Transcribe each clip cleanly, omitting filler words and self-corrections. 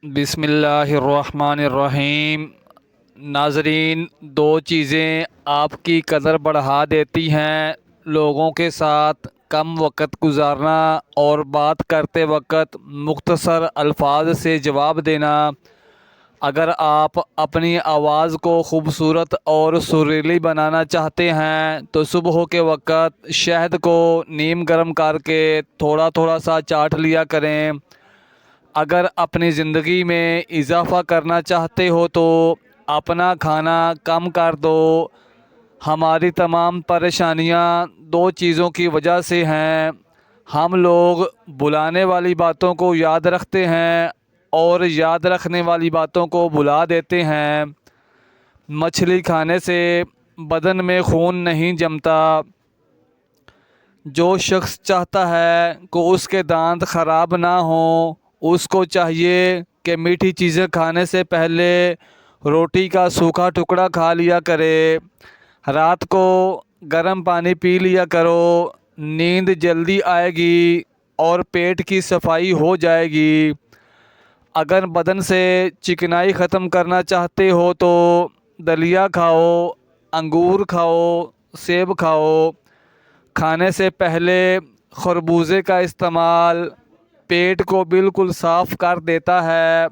بسم اللہ الرحمن الرحیم۔ ناظرین، دو چیزیں آپ کی قدر بڑھا دیتی ہیں: لوگوں کے ساتھ کم وقت گزارنا اور بات کرتے وقت مختصر الفاظ سے جواب دینا۔ اگر آپ اپنی آواز کو خوبصورت اور سریلی بنانا چاہتے ہیں تو صبح کے وقت شہد کو نیم گرم کر کے تھوڑا تھوڑا سا چاٹ لیا کریں۔ اگر اپنی زندگی میں اضافہ کرنا چاہتے ہو تو اپنا کھانا کم کر دو۔ ہماری تمام پریشانیاں دو چیزوں کی وجہ سے ہیں: ہم لوگ بلانے والی باتوں کو یاد رکھتے ہیں اور یاد رکھنے والی باتوں کو بلا دیتے ہیں۔ مچھلی کھانے سے بدن میں خون نہیں جمتا۔ جو شخص چاہتا ہے کہ اس کے دانت خراب نہ ہوں، اس کو چاہیے کہ میٹھی چیزیں کھانے سے پہلے روٹی کا سوکھا ٹکڑا کھا لیا کرے۔ رات کو گرم پانی پی لیا کرو، نیند جلدی آئے گی اور پیٹ کی صفائی ہو جائے گی۔ اگر بدن سے چکنائی ختم کرنا چاہتے ہو تو دلیا کھاؤ، انگور کھاؤ، سیب کھاؤ۔ کھانے سے پہلے خربوزے کا استعمال پیٹ کو بالکل صاف کر دیتا ہے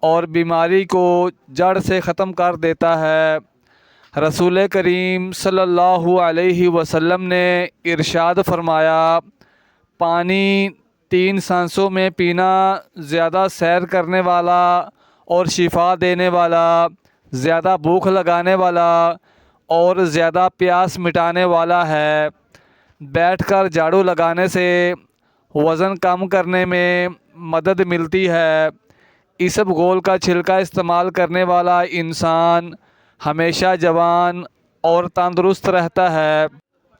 اور بیماری کو جڑ سے ختم کر دیتا ہے۔ رسول کریم صلی اللہ علیہ وسلم نے ارشاد فرمایا: پانی 3 سانسوں میں پینا زیادہ سیر کرنے والا اور شفا دینے والا، زیادہ بھوک لگانے والا اور زیادہ پیاس مٹانے والا ہے۔ بیٹھ کر جھاڑو لگانے سے وزن کم کرنے میں مدد ملتی ہے۔ اسب گول کا چھلکا استعمال کرنے والا انسان ہمیشہ جوان اور تندرست رہتا ہے۔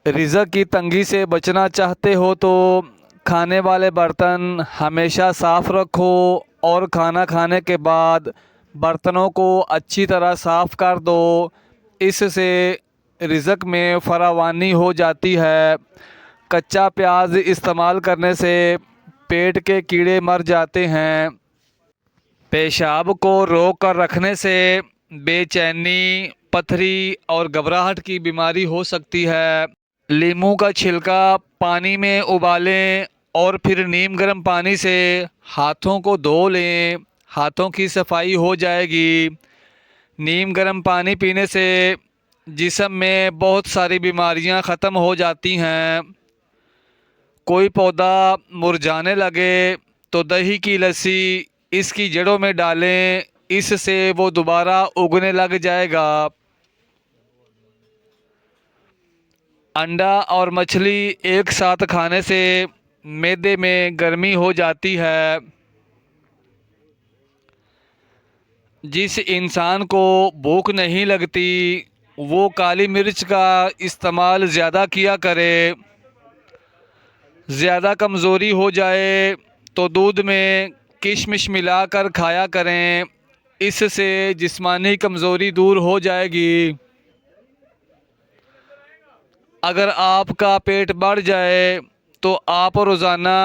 رزق کی تنگی سے بچنا چاہتے ہو تو کھانے والے برتن ہمیشہ صاف رکھو اور کھانا کھانے کے بعد برتنوں کو اچھی طرح صاف کر دو۔ اس سے رزق میں فراوانی ہو جاتی ہے۔ کچا پیاز استعمال کرنے سے پیٹ کے کیڑے مر جاتے ہیں۔ پیشاب کو روک کر رکھنے سے بے چینی، پتھری اور گھبراہٹ کی بیماری ہو سکتی ہے۔ لیموں کا چھلکا پانی میں ابالیں اور پھر نیم گرم پانی سے ہاتھوں کو دھو لیں، ہاتھوں کی صفائی ہو جائے گی۔ نیم گرم پانی پینے سے جسم میں بہت ساری بیماریاں ختم ہو جاتی ہیں۔ کوئی پودا مرجھانے لگے تو دہی کی لسی اس کی جڑوں میں ڈالیں، اس سے وہ دوبارہ اگنے لگ جائے گا۔ انڈا اور مچھلی ایک ساتھ کھانے سے معدے میں گرمی ہو جاتی ہے۔ جس انسان کو بھوک نہیں لگتی وہ کالی مرچ کا استعمال زیادہ کیا کرے۔ زیادہ کمزوری ہو جائے تو دودھ میں کشمش ملا کر کھایا کریں، اس سے جسمانی کمزوری دور ہو جائے گی۔ اگر آپ کا پیٹ بڑھ جائے تو آپ روزانہ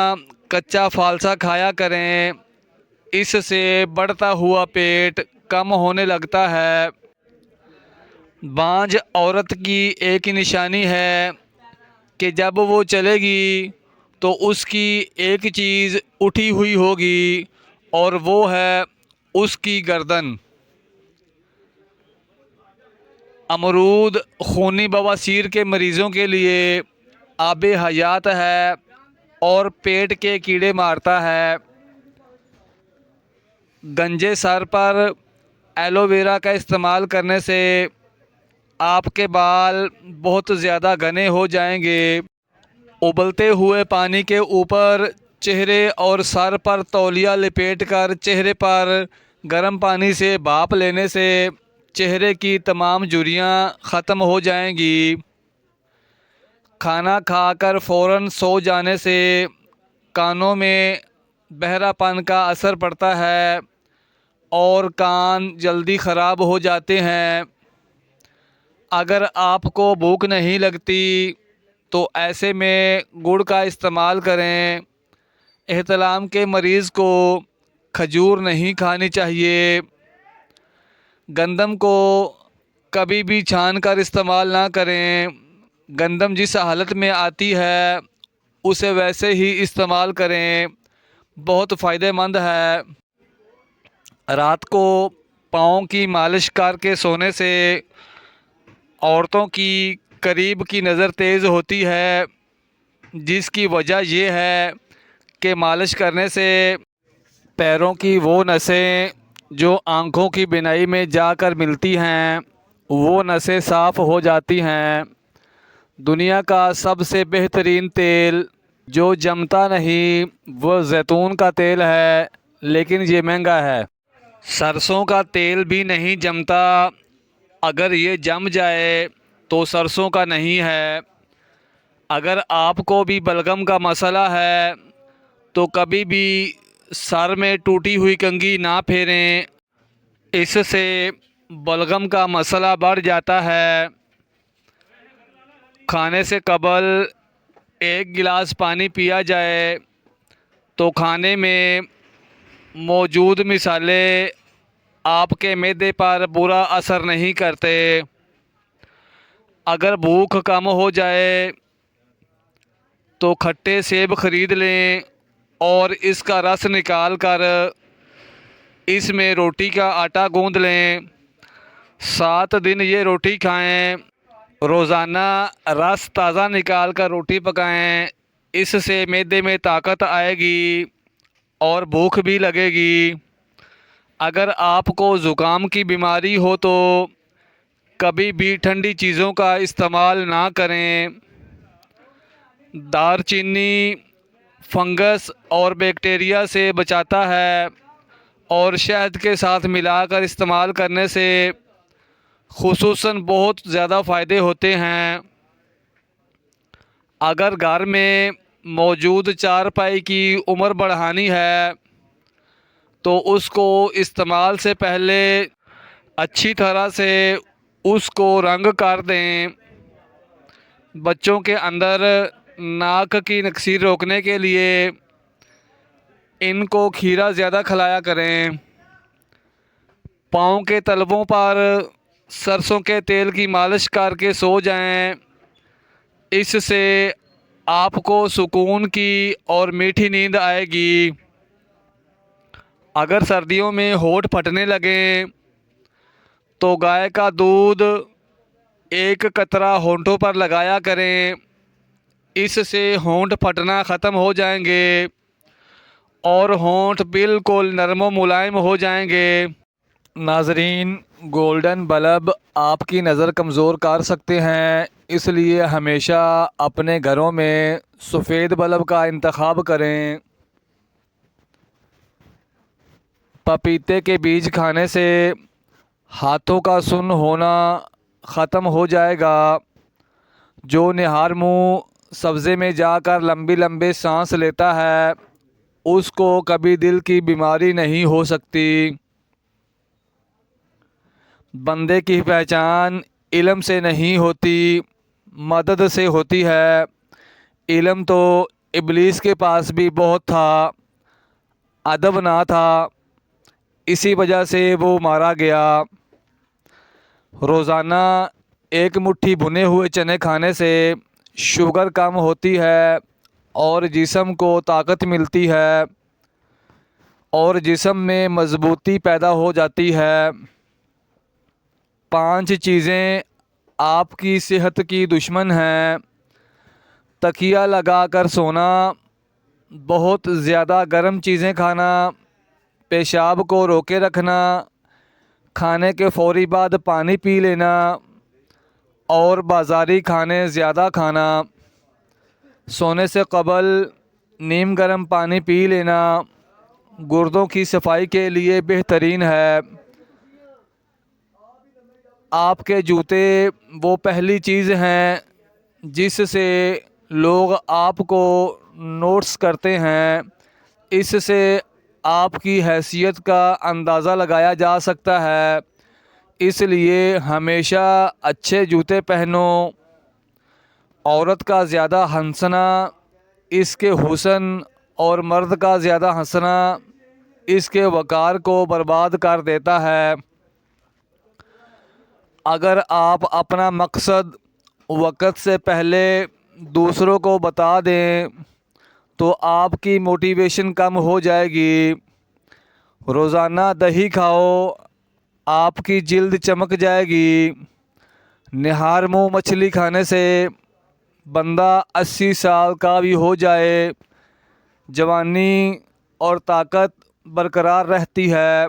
کچا فالسا کھایا کریں، اس سے بڑھتا ہوا پیٹ کم ہونے لگتا ہے۔ بانجھ عورت کی ایک نشانی ہے کہ جب وہ چلے گی تو اس کی ایک چیز اٹھی ہوئی ہوگی اور وہ ہے اس کی گردن۔ امرود خونی بواسیر کے مریضوں کے لیے آب حیات ہے اور پیٹ کے کیڑے مارتا ہے۔ گنجے سر پر ایلو ویرا کا استعمال کرنے سے آپ کے بال بہت زیادہ گھنے ہو جائیں گے۔ ابلتے ہوئے پانی کے اوپر چہرے اور سر پر تولیہ لپیٹ کر چہرے پر گرم پانی سے بھاپ لینے سے چہرے کی تمام جھریاں ختم ہو جائیں گی۔ کھانا کھا کر فوراً سو جانے سے کانوں میں بہرا پن کا اثر پڑتا ہے اور کان جلدی خراب ہو جاتے ہیں۔ اگر آپ کو بھوک نہیں لگتی تو ایسے میں گڑ کا استعمال کریں۔ احتلام کے مریض کو کھجور نہیں کھانی چاہیے۔ گندم کو کبھی بھی چھان کر استعمال نہ کریں۔ گندم جس حالت میں آتی ہے اسے ویسے ہی استعمال کریں، بہت فائدہ مند ہے۔ رات کو پاؤں کی مالش کر کے سونے سے عورتوں کی قریب کی نظر تیز ہوتی ہے، جس کی وجہ یہ ہے کہ مالش کرنے سے پیروں کی وہ نسیں جو آنکھوں کی بینائی میں جا کر ملتی ہیں وہ نسیں صاف ہو جاتی ہیں۔ دنیا کا سب سے بہترین تیل جو جمتا نہیں وہ زیتون کا تیل ہے، لیکن یہ مہنگا ہے۔ سرسوں کا تیل بھی نہیں جمتا، اگر یہ جم جائے تو سرسوں کا نہیں ہے۔ اگر آپ کو بھی بلغم کا مسئلہ ہے تو کبھی بھی سر میں ٹوٹی ہوئی کنگھی نہ پھیریں، اس سے بلغم کا مسئلہ بڑھ جاتا ہے۔ کھانے سے قبل 1 گلاس پانی پیا جائے تو کھانے میں موجود مصالحے آپ کے معدے پر برا اثر نہیں کرتے۔ اگر بھوک کم ہو جائے تو کھٹے سیب خرید لیں اور اس کا رس نکال کر اس میں روٹی کا آٹا گوندھ لیں۔ 7 دن یہ روٹی کھائیں۔ روزانہ رس تازہ نکال کر روٹی پکائیں، اس سے معدے میں طاقت آئے گی اور بھوک بھی لگے گی۔ اگر آپ کو زکام کی بیماری ہو تو کبھی بھی ٹھنڈی چیزوں کا استعمال نہ کریں۔ دار چینی فنگس اور بیکٹیریا سے بچاتا ہے اور شہد کے ساتھ ملا کر استعمال کرنے سے خصوصاً بہت زیادہ فائدے ہوتے ہیں۔ اگر گھر میں موجود چارپائی کی عمر بڑھانی ہے تو اس کو استعمال سے پہلے اچھی طرح سے اس کو رنگ کر دیں۔ بچوں کے اندر ناک کی نکسی روکنے کے لیے ان کو کھیرا زیادہ کھلایا کریں۔ پاؤں کے تلووں پر سرسوں کے تیل کی مالش کر کے سو جائیں، اس سے آپ کو سکون کی اور میٹھی نیند آئے گی۔ اگر سردیوں میں ہونٹ پھٹنے لگیں تو گائے کا دودھ 1 قطرہ ہونٹوں پر لگایا کریں، اس سے ہونٹ پھٹنا ختم ہو جائیں گے اور ہونٹ بالکل نرم و ملائم ہو جائیں گے۔ ناظرین، گولڈن بلب آپ کی نظر کمزور کر سکتے ہیں، اس لیے ہمیشہ اپنے گھروں میں سفید بلب کا انتخاب کریں۔ پپیتے کے بیج کھانے سے ہاتھوں کا سن ہونا ختم ہو جائے گا۔ جو نہار منہ سبزے میں جا کر لمبی لمبی سانس لیتا ہے اس کو کبھی دل کی بیماری نہیں ہو سکتی۔ بندے کی پہچان علم سے نہیں ہوتی، مدد سے ہوتی ہے۔ علم تو ابلیس کے پاس بھی بہت تھا، ادب نہ تھا، اسی وجہ سے وہ مارا گیا۔ روزانہ 1 مٹھی بھنے ہوئے چنے کھانے سے شوگر کم ہوتی ہے اور جسم کو طاقت ملتی ہے اور جسم میں مضبوطی پیدا ہو جاتی ہے۔ 5 چیزیں آپ کی صحت کی دشمن ہیں۔ تکیہ لگا کر سونا، بہت زیادہ گرم چیزیں کھانا، پیشاب کو روکے رکھنا، کھانے کے فوری بعد پانی پی لینا اور بازاری کھانے زیادہ کھانا۔ سونے سے قبل نیم گرم پانی پی لینا گردوں کی صفائی کے لیے بہترین ہے۔ آپ کے جوتے وہ پہلی چیز ہیں جس سے لوگ آپ کو نوٹس کرتے ہیں، اس سے آپ کی حیثیت کا اندازہ لگایا جا سکتا ہے، اس لیے ہمیشہ اچھے جوتے پہنو۔ عورت کا زیادہ ہنسنا اس کے حسن اور مرد کا زیادہ ہنسنا اس کے وقار کو برباد کر دیتا ہے۔ اگر آپ اپنا مقصد وقت سے پہلے دوسروں کو بتا دیں تو آپ کی موٹیویشن کم ہو جائے گی۔ روزانہ دہی کھاؤ، آپ کی جلد چمک جائے گی۔ نہار منہ مچھلی کھانے سے بندہ 80 سال کا بھی ہو جائے، جوانی اور طاقت برقرار رہتی ہے۔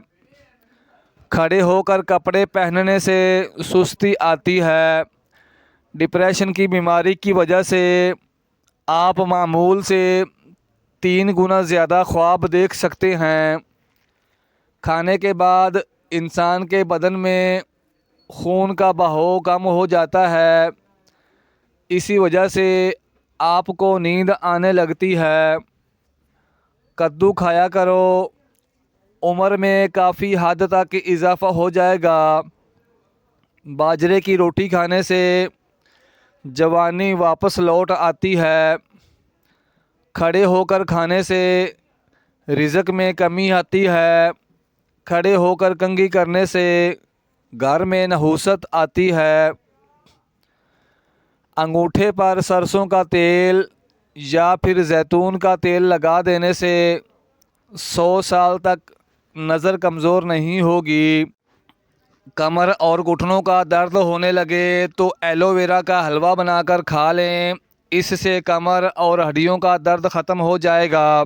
کھڑے ہو کر کپڑے پہننے سے سستی آتی ہے۔ ڈپریشن کی بیماری کی وجہ سے آپ معمول سے 3 گنا زیادہ خواب دیکھ سکتے ہیں۔ کھانے کے بعد انسان کے بدن میں خون کا بہاؤ کم ہو جاتا ہے، اسی وجہ سے آپ کو نیند آنے لگتی ہے۔ کدو کھایا کرو، عمر میں کافی حد تک اضافہ ہو جائے گا۔ باجرے کی روٹی کھانے سے جوانی واپس لوٹ آتی ہے۔ کھڑے ہو کر کھانے سے رزق میں کمی آتی ہے۔ کھڑے ہو کر کنگھی کرنے سے گھر میں نحوست آتی ہے۔ انگوٹھے پر سرسوں کا تیل یا پھر زیتون کا تیل لگا دینے سے 100 سال تک نظر کمزور نہیں ہوگی۔ کمر اور گھٹنوں کا درد ہونے لگے تو ایلو ویرا کا حلوہ بنا کر کھا لیں، اس سے کمر اور ہڈیوں کا درد ختم ہو جائے گا۔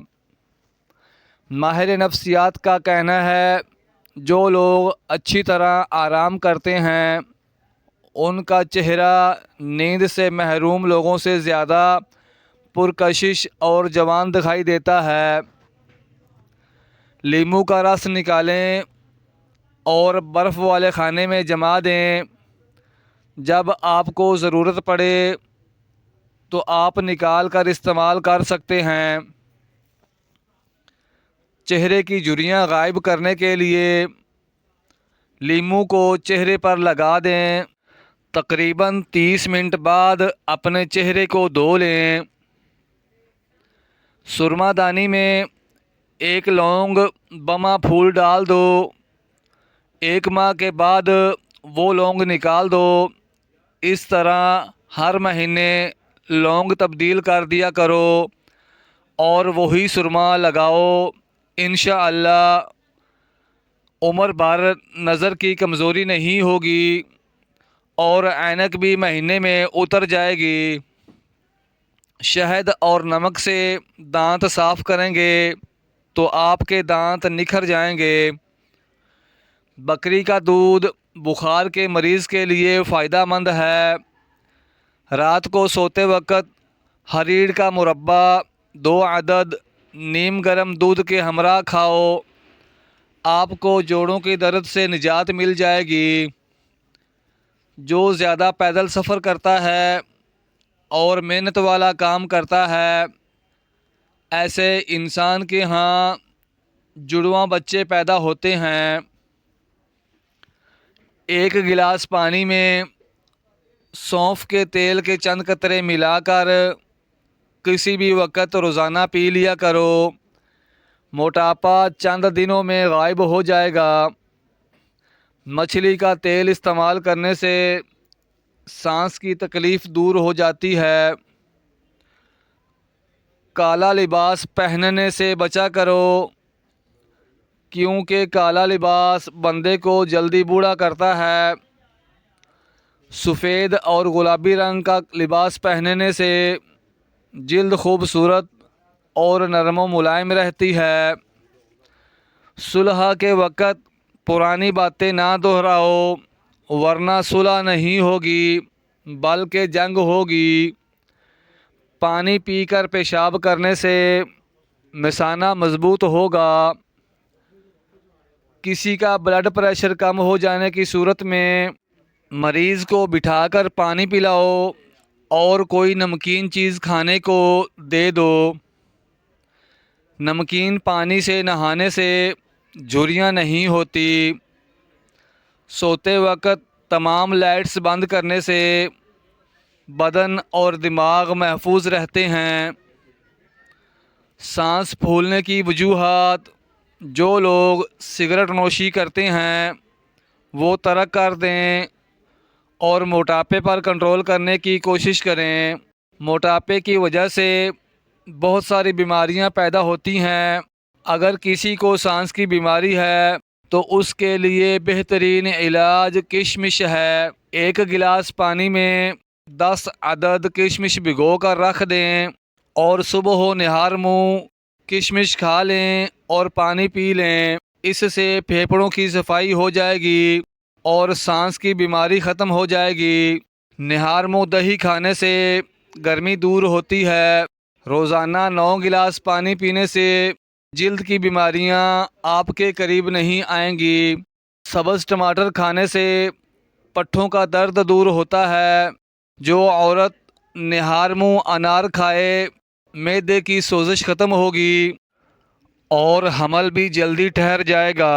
ماہر نفسیات کا کہنا ہے جو لوگ اچھی طرح آرام کرتے ہیں ان کا چہرہ نیند سے محروم لوگوں سے زیادہ پرکشش اور جوان دکھائی دیتا ہے۔ لیموں کا رس نکالیں اور برف والے خانے میں جما دیں۔ جب آپ کو ضرورت پڑے تو آپ نکال کر استعمال کر سکتے ہیں۔ چہرے کی جھریاں غائب کرنے کے لیے لیموں کو چہرے پر لگا دیں۔ تقریباً 30 منٹ بعد اپنے چہرے کو دھو لیں۔ سرما دانی میں 1 لونگ بما پھول ڈال دو، 1 ماہ کے بعد وہ لونگ نکال دو۔ اس طرح ہر مہینے لونگ تبدیل کر دیا کرو اور وہی سرما لگاؤ۔ انشاءاللہ عمر بھر نظر کی کمزوری نہیں ہوگی اور عینک بھی مہینے میں اتر جائے گی۔ شہد اور نمک سے دانت صاف کریں گے تو آپ کے دانت نکھر جائیں گے۔ بکری کا دودھ بخار کے مریض کے لیے فائدہ مند ہے۔ رات کو سوتے وقت ہریڑ کا مربع 2 عدد نیم گرم دودھ کے ہمراہ کھاؤ، آپ کو جوڑوں کے درد سے نجات مل جائے گی۔ جو زیادہ پیدل سفر کرتا ہے اور محنت والا کام کرتا ہے ایسے انسان کے ہاں جڑواں بچے پیدا ہوتے ہیں۔ 1 گلاس پانی میں سونف کے تیل کے چند قطرے ملا کر کسی بھی وقت روزانہ پی لیا کرو، موٹاپا چند دنوں میں غائب ہو جائے گا۔ مچھلی کا تیل استعمال کرنے سے سانس کی تکلیف دور ہو جاتی ہے۔ کالا لباس پہننے سے بچا کرو کیونکہ کالا لباس بندے کو جلدی بوڑھا کرتا ہے۔ سفید اور گلابی رنگ کا لباس پہننے سے جلد خوبصورت اور نرم و ملائم رہتی ہے۔ صلح کے وقت پرانی باتیں نہ دہراؤ ورنہ صلح نہیں ہوگی بلکہ جنگ ہوگی۔ پانی پی کر پیشاب کرنے سے مثانہ مضبوط ہوگا۔ کسی کا بلڈ پریشر کم ہو جانے کی صورت میں مریض کو بٹھا کر پانی پلاؤ اور کوئی نمکین چیز کھانے کو دے دو۔ نمکین پانی سے نہانے سے جھریاں نہیں ہوتی۔ سوتے وقت تمام لائٹس بند کرنے سے بدن اور دماغ محفوظ رہتے ہیں۔ سانس پھولنے کی وجوہات جو لوگ سگریٹ نوشی کرتے ہیں وہ ترک کر دیں اور موٹاپے پر کنٹرول کرنے کی کوشش کریں۔ موٹاپے کی وجہ سے بہت ساری بیماریاں پیدا ہوتی ہیں۔ اگر کسی کو سانس کی بیماری ہے تو اس کے لیے بہترین علاج کشمش ہے۔ 1 گلاس پانی میں 10 عدد کشمش بھگو کر رکھ دیں اور صبح و نہار منہ کشمش کھا لیں اور پانی پی لیں۔ اس سے پھیپھڑوں کی صفائی ہو جائے گی اور سانس کی بیماری ختم ہو جائے گی۔ نہار منہ دہی کھانے سے گرمی دور ہوتی ہے۔ روزانہ 9 گلاس پانی پینے سے جلد کی بیماریاں آپ کے قریب نہیں آئیں گی۔ سبز ٹماٹر کھانے سے پٹھوں کا درد دور ہوتا ہے۔ جو عورت نہار منہ انار کھائے معدے کی سوزش ختم ہوگی اور حمل بھی جلدی ٹھہر جائے گا۔